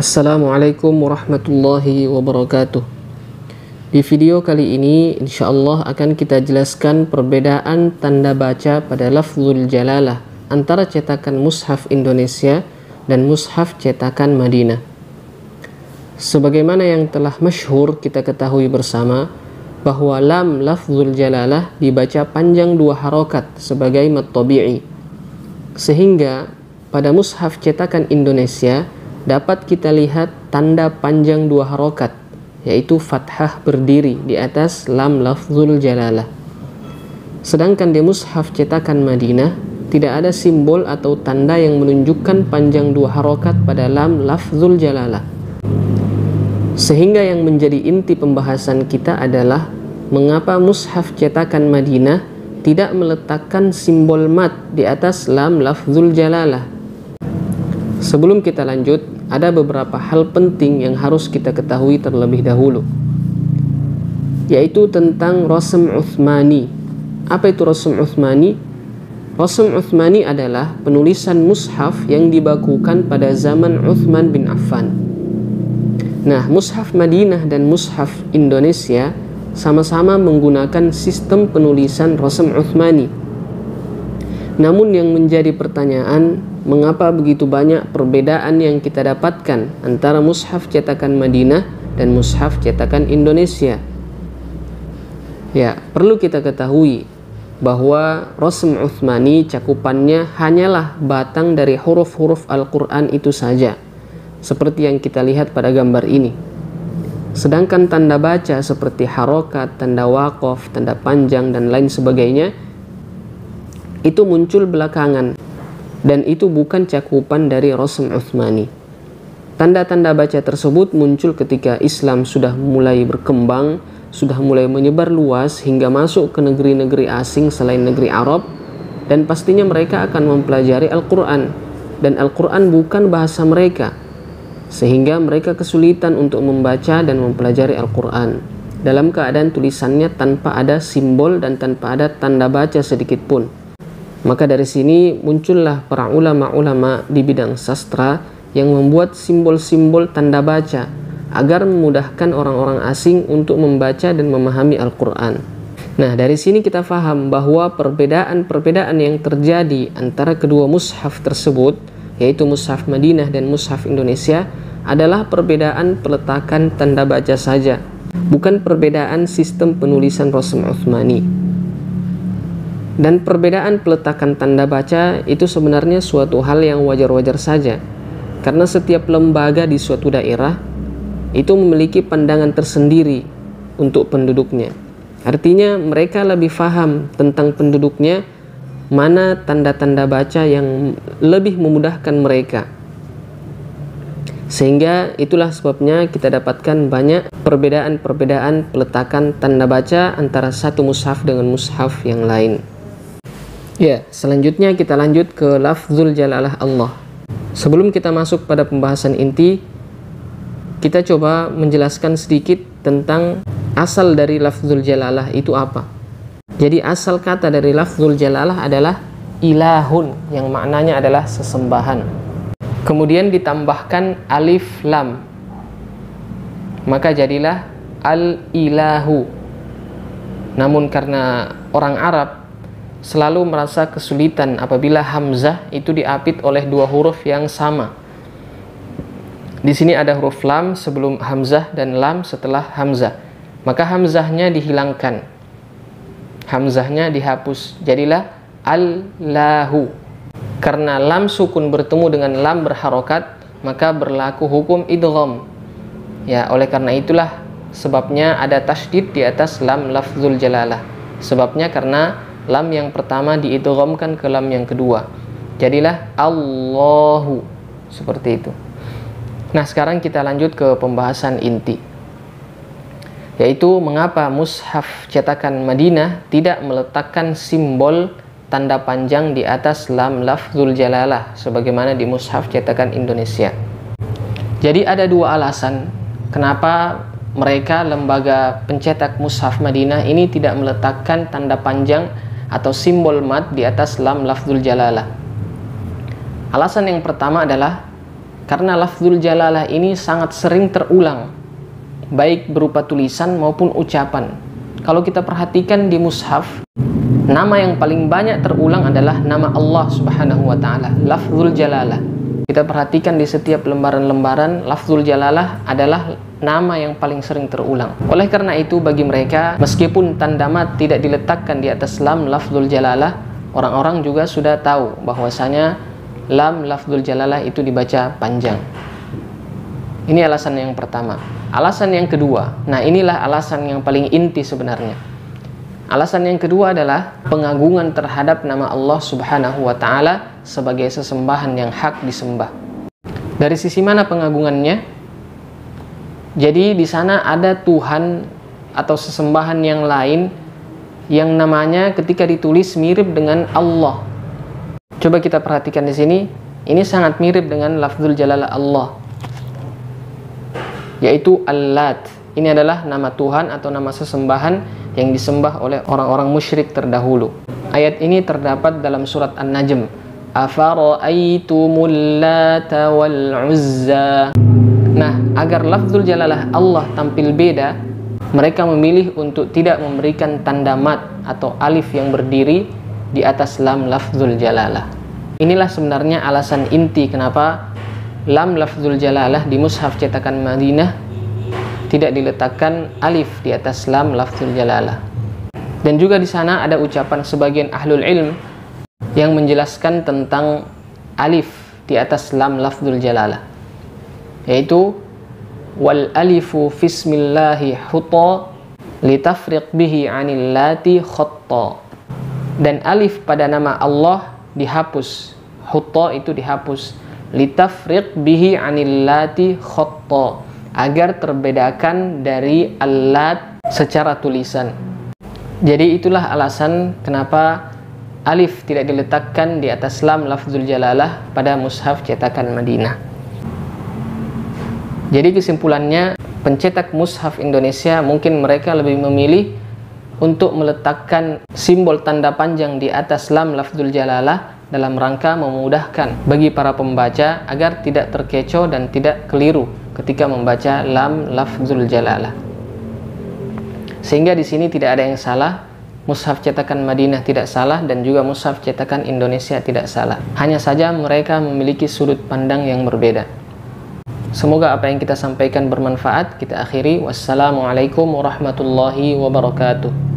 Assalamualaikum warahmatullahi wabarakatuh. Di video kali ini insyaallah akan kita jelaskan perbedaan tanda baca pada lafzul jalalah antara cetakan mushaf Indonesia dan mushaf cetakan Madinah. Sebagaimana yang telah masyhur kita ketahui bersama bahwa lam lafzul jalalah dibaca panjang 2 harokat sebagai mad tabi'i, sehingga pada mushaf cetakan Indonesia dapat kita lihat tanda panjang 2 harokat, yaitu fathah berdiri di atas lam lafzul jalalah. Sedangkan di mushaf cetakan Madinah tidak ada simbol atau tanda yang menunjukkan panjang 2 harokat pada lam lafzul jalalah. Sehingga yang menjadi inti pembahasan kita adalah mengapa mushaf cetakan Madinah tidak meletakkan simbol mad di atas lam lafzul jalalah. Sebelum kita lanjut, ada beberapa hal penting yang harus kita ketahui terlebih dahulu, yaitu tentang Rasm Utsmani. Apa itu Rasm Utsmani? Rasm Utsmani adalah penulisan mushaf yang dibakukan pada zaman Utsman bin Affan. Nah, mushaf Madinah dan mushaf Indonesia sama-sama menggunakan sistem penulisan Rasm Utsmani. Namun yang menjadi pertanyaan, mengapa begitu banyak perbedaan yang kita dapatkan antara mushaf cetakan Madinah dan mushaf cetakan Indonesia? Ya, perlu kita ketahui bahwa Rasm Utsmani cakupannya hanyalah batang dari huruf-huruf Al-Quran itu saja, seperti yang kita lihat pada gambar ini. Sedangkan tanda baca seperti harokat, tanda waqaf, tanda panjang, dan lain sebagainya itu muncul belakangan, dan itu bukan cakupan dari Rasm Utsmani. Tanda-tanda baca tersebut muncul ketika Islam sudah mulai berkembang, sudah mulai menyebar luas hingga masuk ke negeri-negeri asing selain negeri Arab, dan pastinya mereka akan mempelajari Al-Quran, dan Al-Quran bukan bahasa mereka, sehingga mereka kesulitan untuk membaca dan mempelajari Al-Quran dalam keadaan tulisannya tanpa ada simbol dan tanpa ada tanda baca sedikit pun. Maka dari sini muncullah para ulama-ulama di bidang sastra yang membuat simbol-simbol tanda baca agar memudahkan orang-orang asing untuk membaca dan memahami Al-Quran. Nah, dari sini kita faham bahwa perbedaan-perbedaan yang terjadi antara kedua mushaf tersebut, yaitu mushaf Madinah dan mushaf Indonesia, adalah perbedaan peletakan tanda baca saja, bukan perbedaan sistem penulisan Rasm Utsmani. Dan perbedaan peletakan tanda baca itu sebenarnya suatu hal yang wajar-wajar saja, karena setiap lembaga di suatu daerah itu memiliki pandangan tersendiri untuk penduduknya. Artinya mereka lebih paham tentang penduduknya, mana tanda-tanda baca yang lebih memudahkan mereka. Sehingga itulah sebabnya kita dapatkan banyak perbedaan-perbedaan peletakan tanda baca antara satu mushaf dengan mushaf yang lain. Ya, selanjutnya kita lanjut ke lafzul jalalah Allah. Sebelum kita masuk pada pembahasan inti, kita coba menjelaskan sedikit tentang asal dari lafzul jalalah itu apa. Jadi asal kata dari lafzul jalalah adalah ilahun, yang maknanya adalah sesembahan. Kemudian ditambahkan alif lam, maka jadilah al-ilahu. Namun karena orang Arab selalu merasa kesulitan apabila hamzah itu diapit oleh 2 huruf yang sama. Di sini ada huruf lam sebelum hamzah dan lam setelah hamzah. Maka hamzahnya dihilangkan, hamzahnya dihapus, jadilah al-lahu. Karena lam sukun bertemu dengan lam berharokat, maka berlaku hukum idgham. Ya, oleh karena itulah sebabnya ada tasydid di atas lam lafzul jalalah. Sebabnya karena lam yang pertama diidghamkan ke lam yang kedua, jadilah Allahu, seperti itu. Nah, sekarang kita lanjut ke pembahasan inti, yaitu mengapa mushaf cetakan Madinah tidak meletakkan simbol tanda panjang di atas lam lafzul jalalah sebagaimana di mushaf cetakan Indonesia. Jadi ada 2 alasan kenapa mereka lembaga pencetak mushaf Madinah ini tidak meletakkan tanda panjang atau simbol mad di atas lam lafzul jalalah. Alasan yang pertama adalah Karena lafzul jalalah ini sangat sering terulang, baik berupa tulisan maupun ucapan. Kalau kita perhatikan di mushaf, nama yang paling banyak terulang adalah nama Allah Subhanahu wa ta'ala, lafzul jalalah. Kita perhatikan di setiap lembaran-lembaran, lafzul jalalah adalah nama yang paling sering terulang. Oleh karena itu, bagi mereka, meskipun tanda mat tidak diletakkan di atas lam lafzul jalalah, orang-orang juga sudah tahu bahwasanya lam lafzul jalalah itu dibaca panjang. Ini alasan yang pertama. Alasan yang kedua, nah inilah alasan yang paling inti sebenarnya. Alasan yang kedua adalah pengagungan terhadap nama Allah Subhanahu wa ta'ala sebagai sesembahan yang hak disembah. Dari sisi mana pengagungannya? Jadi di sana ada Tuhan atau sesembahan yang lain yang namanya ketika ditulis mirip dengan Allah. Coba kita perhatikan di sini, ini sangat mirip dengan lafzul jalalah Allah, yaitu Al-Lat. Ini adalah nama Tuhan atau nama sesembahan yang disembah oleh orang-orang musyrik terdahulu. Ayat ini terdapat dalam surat An-Najm. Afara'aitumul Lata wal Uzza. Nah, agar lafzul jalalah Allah tampil beda, mereka memilih untuk tidak memberikan tanda mat atau alif yang berdiri di atas lam lafzul jalalah. Inilah sebenarnya alasan inti kenapa lam lafzul jalalah di mushaf cetakan Madinah tidak diletakkan alif di atas lam lafzul jalalah. Dan juga di sana ada ucapan sebagian ahlul ilm yang menjelaskan tentang alif di atas lam lafzul jalalah, yaitu wal alifu fismillahi hutta litafriq bihi anil lati khatta. Dan alif pada nama Allah dihapus, hutta itu dihapus, litafriq bihi anil lati khatta, agar terbedakan dari al-lat secara tulisan. Jadi itulah alasan kenapa alif tidak diletakkan di atas lam lafzul jalalah pada mushaf cetakan Madinah. Jadi kesimpulannya, pencetak mushaf Indonesia mungkin mereka lebih memilih untuk meletakkan simbol tanda panjang di atas lam lafzul jalalah dalam rangka memudahkan bagi para pembaca agar tidak terkecoh dan tidak keliru ketika membaca lam lafzul jalalah. Sehingga di sini tidak ada yang salah, mushaf cetakan Madinah tidak salah dan juga mushaf cetakan Indonesia tidak salah. Hanya saja mereka memiliki sudut pandang yang berbeda. Semoga apa yang kita sampaikan bermanfaat. Kita akhiri. Wassalamualaikum warahmatullahi wabarakatuh.